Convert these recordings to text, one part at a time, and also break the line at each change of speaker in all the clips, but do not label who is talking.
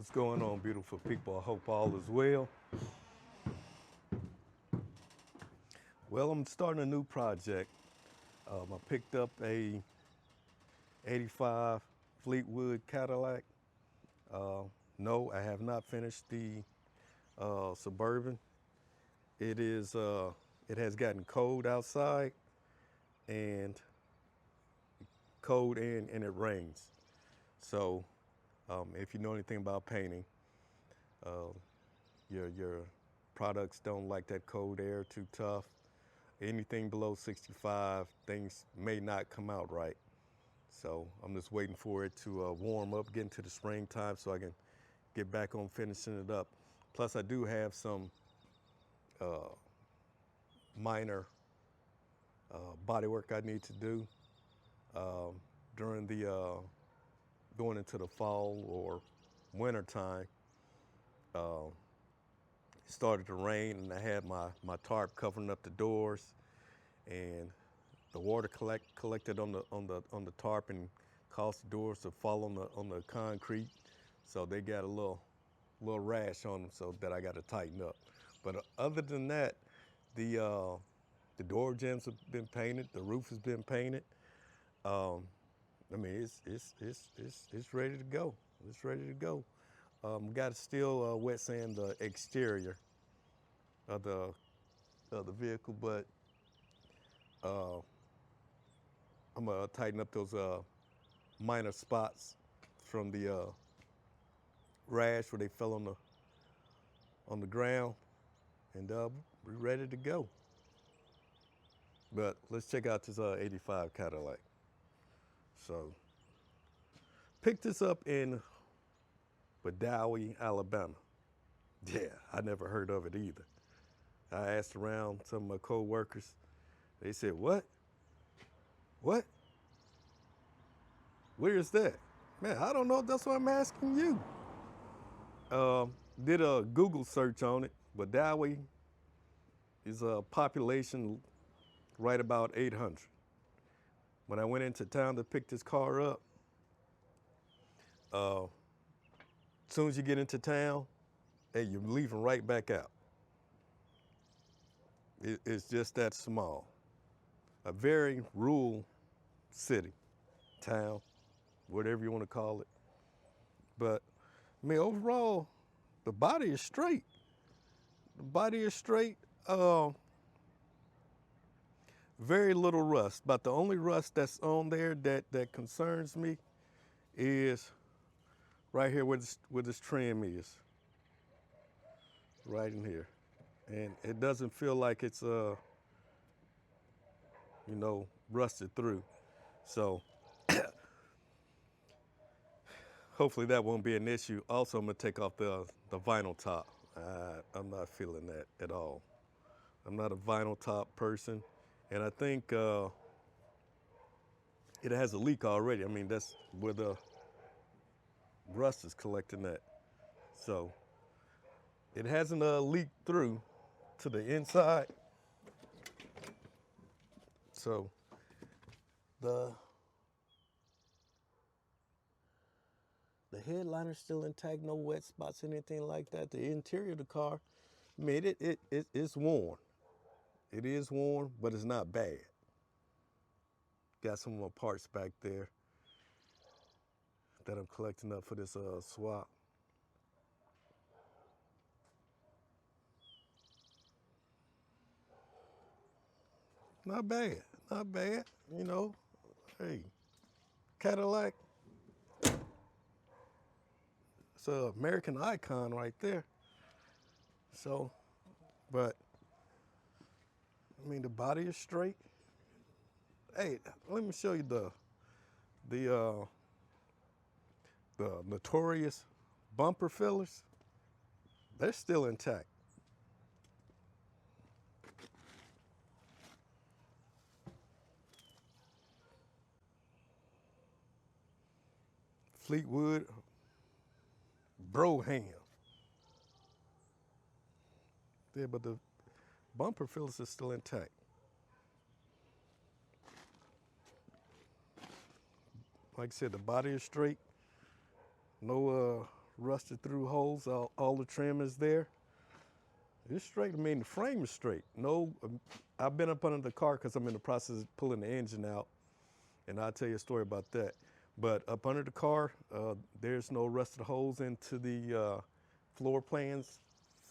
What's going on, beautiful people? I hope all is well. Well, I'm starting a new project. I picked up a 85 Fleetwood Cadillac. No, I have not finished the Suburban. It has gotten cold outside and and it rains. So if you know anything about painting, your products don't like that cold air, too tough. Anything below 65, things may not come out right. So I'm just waiting for it to warm up, get into the springtime so I can get back on finishing it up. Plus I do have some minor body work I need to do during the going into the fall or winter time. It started to rain and I had my tarp covering up the doors, and the water collected on the tarp and caused the doors to fall on the concrete. So they got a little rash on them, so that I got to tighten up. But other than that, the door jambs have been painted, the roof has been painted. I mean, it's ready to go. It's ready to go. Got to still wet sand the exterior of the vehicle, but I'm gonna tighten up those minor spots from the rash where they fell on the ground, and we're ready to go. But let's check out this 85 Cadillac. So, picked this up in Badawi, Alabama. Yeah, I never heard of it either. I asked around some of my co-workers. They said, what? What? Where is that? Man, I don't know. That's why I'm asking you. Did a Google search on it. Badawi is a population right about 800. When I went into town to pick this car up, as soon as you get into town, hey, you're leaving right back out. It's just that small. A very rural city, town, whatever you want to call it. But, I mean, overall, the body is straight. The body is straight. Very little rust. But the only rust that's on there that concerns me is right here where this trim is. Right in here. And it doesn't feel like it's, rusted through. So hopefully that won't be an issue. Also, I'm gonna take off the vinyl top. I'm not feeling that at all. I'm not a vinyl top person. And I think it has a leak already. I mean, that's where the rust is collecting that. So it hasn't leaked through to the inside. So the headliner's still intact, no wet spots, anything like that. The interior of the car, I mean, it's worn. It is worn, but it's not bad. Got some more parts back there that I'm collecting up for this swap. Not bad, not bad, Hey, Cadillac, it's an American icon right there. So, but, I mean, the body is straight. Hey, let me show you the notorious bumper fillers. They're still intact. Fleetwood Brougham. Yeah, but the bumper fillers are still intact. Like I said, the body is straight. No rusted through holes. All the trim is there. It's straight. I mean, the frame is straight. No, I've been up under the car because I'm in the process of pulling the engine out, and I'll tell you a story about that. But up under the car, there's no rusted holes into the floor plans,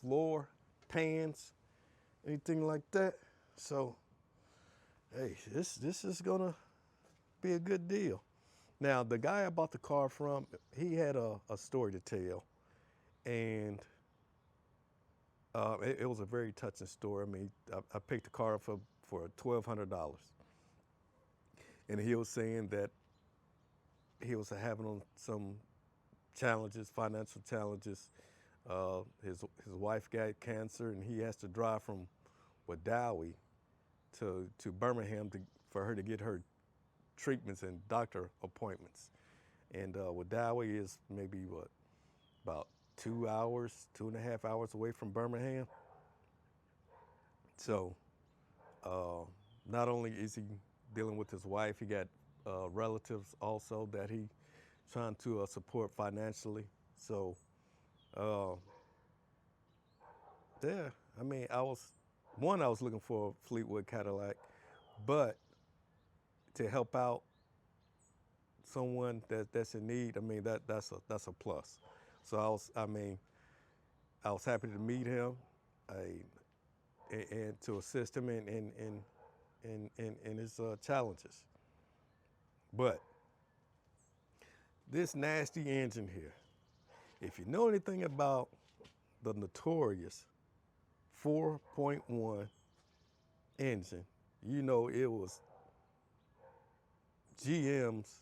floor pans, anything like that. So, hey, this is gonna be a good deal. Now, the guy I bought the car from, he had a story to tell, and it was a very touching story. I mean, I picked the car up for $1,200, and he was saying that he was having some challenges, financial challenges. His wife got cancer, and he has to drive from Wadawi to Birmingham for her to get her treatments and doctor appointments. And Wadawi is maybe what, about 2 hours, 2.5 hours away from Birmingham. So not only is he dealing with his wife, he got relatives also that he trying to support financially. So uh, yeah, I mean, I was looking for a Fleetwood Cadillac, but to help out someone that's in need, I mean that's a plus. So I was happy to meet him, and to assist him in his challenges. But this nasty engine here, if you know anything about the notorious 4.1 engine, you know it was GM's,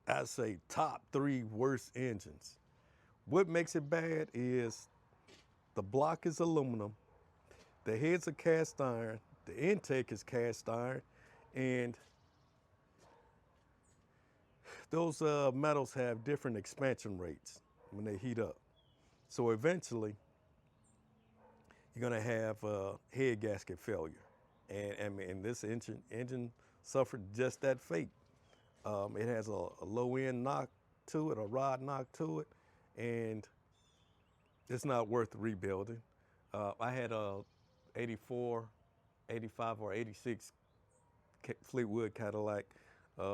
I'd say, top three worst engines. What makes it bad is the block is aluminum, the heads are cast iron, the intake is cast iron, and those metals have different expansion rates when they heat up. So eventually, you're gonna have head gasket failure, and this engine suffered just that fate. It has a low end knock to it, a rod knock to it, and it's not worth rebuilding. I had a 84, 85, or 86 Fleetwood Cadillac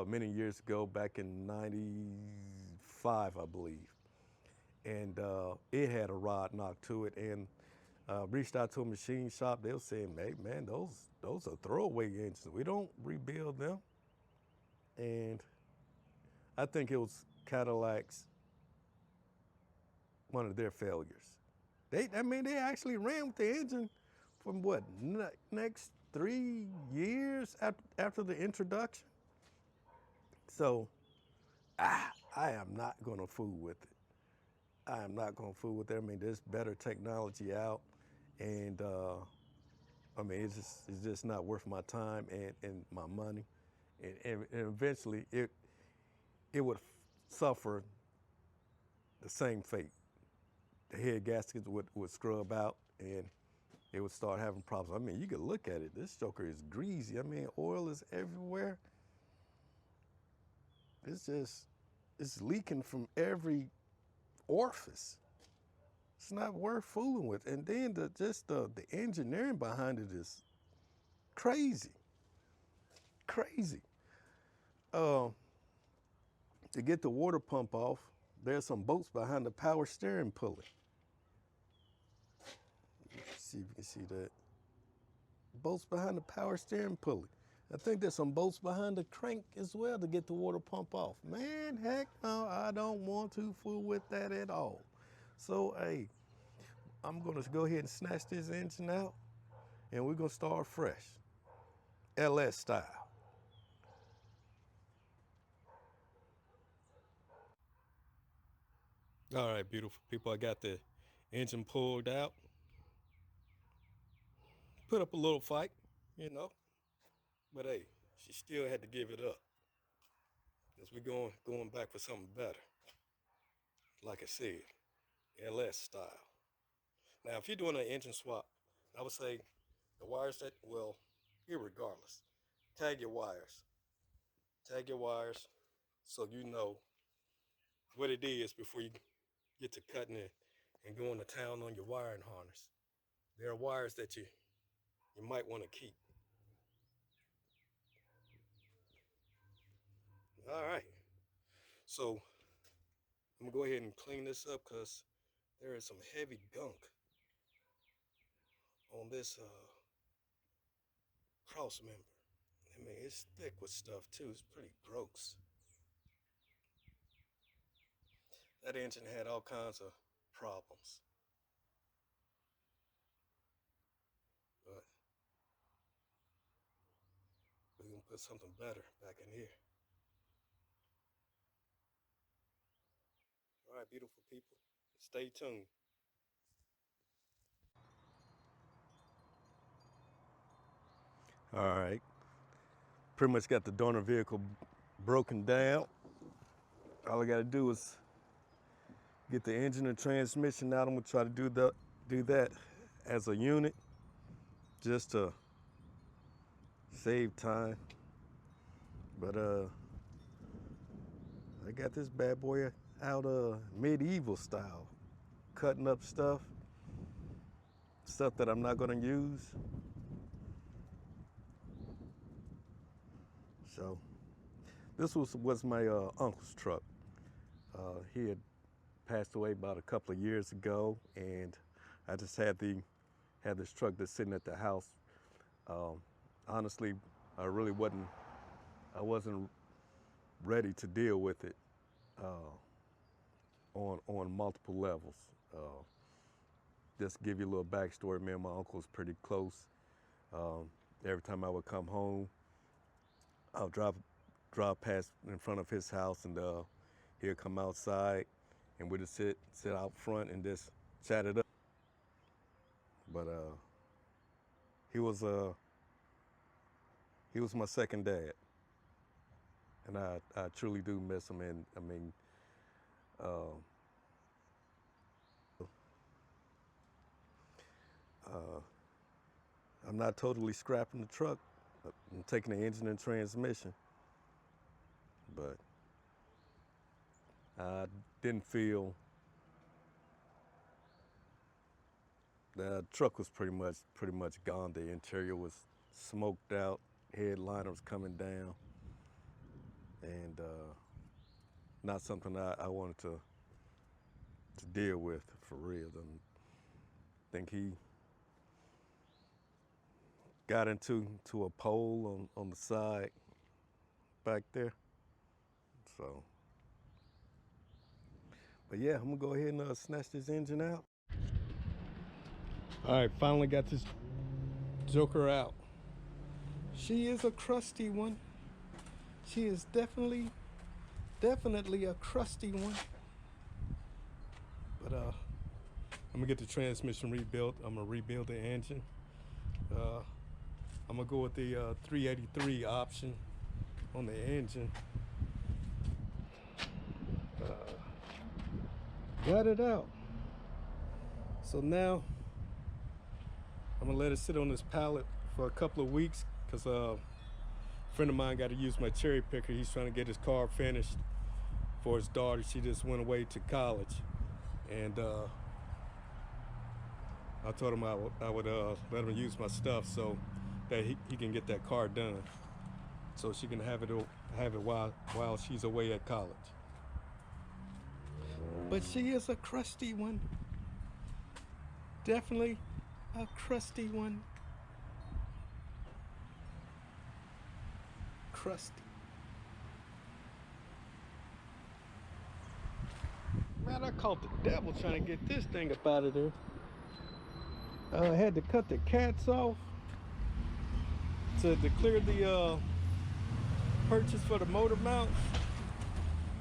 many years ago, back in '95, I believe, and it had a rod knock to it. And reached out to a machine shop. They were saying, "Hey, man, those are throwaway engines. We don't rebuild them." And I think it was Cadillac's one of their failures. They actually ran with the engine from what, next 3 years after the introduction. So I am not going to fool with it. I am not going to fool with it. I mean, there's better technology out, and I mean, it's just not worth my time and my money, and eventually it would suffer the same fate. The head gaskets would scrub out, and it would start having problems. I mean, you could look at it. This joker is greasy. I mean, oil is everywhere. It's leaking from every orifice. It's not worth fooling with. And then the engineering behind it is crazy, crazy. Uh, to get the water pump off, there's some bolts behind the power steering pulley. Let's see if you can see that. Bolts behind the power steering pulley. I think there's some bolts behind the crank as well to get the water pump off. Man, heck no, I don't want to fool with that at all. So, hey, I'm gonna go ahead and snatch this engine out, and we're gonna start fresh, LS style. All right, beautiful people, I got the engine pulled out. Put up a little fight, you know, but hey, she still had to give it up, because we're going back for something better. Like I said, LS style. Now, if you're doing an engine swap, I would say the wires irregardless, tag your wires. Tag your wires so you know what it is before you get to cutting it and going to town on your wiring harness. There are wires that you might want to keep. All right, so I'm gonna go ahead and clean this up because there is some heavy gunk on this cross member. I mean, it's thick with stuff too. It's pretty gross. That engine had all kinds of problems, but we're gonna put something better back in here. All right, beautiful people, stay tuned. All right, pretty much got the donor vehicle broken down. All I gotta do is get the engine and transmission out. I'm gonna try to do that as a unit just to save time. But I got this bad boy out medieval style, cutting up stuff that I'm not gonna use. So this was my uncle's truck. He had passed away about a couple of years ago, and I just had this truck that's sitting at the house. Honestly, I wasn't ready to deal with it on multiple levels. Just to give you a little backstory, me and my uncle was pretty close. Every time I would come home, I'll drive past in front of his house, and he'll come outside, and we'd just sit out front and just chat it up. But he was my second dad, and I truly do miss him. And I mean, I'm not totally scrapping the truck. I'm taking the engine and transmission, but I didn't feel the truck was pretty much gone. The interior was smoked out, headliner was coming down, and not something I wanted to deal with for real. I think he got into a pole on the side back there. So, but yeah, I'm gonna go ahead and snatch this engine out. All right, finally got this joker out. She is a crusty one. She is definitely a crusty one. But I'm gonna get the transmission rebuilt. I'm gonna rebuild the engine. I'm gonna go with the 383 option on the engine. Got it out. So now I'm gonna let it sit on this pallet for a couple of weeks, because a friend of mine got to use my cherry picker. He's trying to get his car finished for his daughter. She just went away to college, and I told him I would let him use my stuff so that he can get that car done, so she can have it while she's away at college. But she is a crusty one. Definitely a crusty one. Crusty. Man, I caught the devil trying to get this thing up out of there. I had to cut the cats off to clear the purchase for the motor mounts.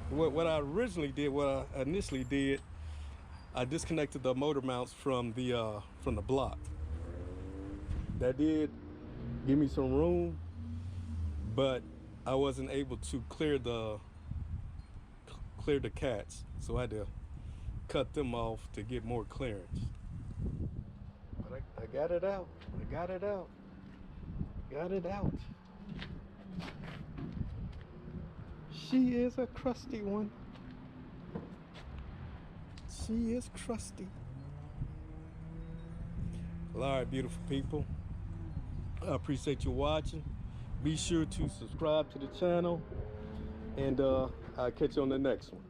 What I initially did, I disconnected the motor mounts from the block. That did give me some room, but I wasn't able to clear the cats, so I had to cut them off to get more clearance. But I got it out. Got it out. She is a crusty one. She is crusty. Well, all right, beautiful people. I appreciate you watching. Be sure to subscribe to the channel, and I'll catch you on the next one.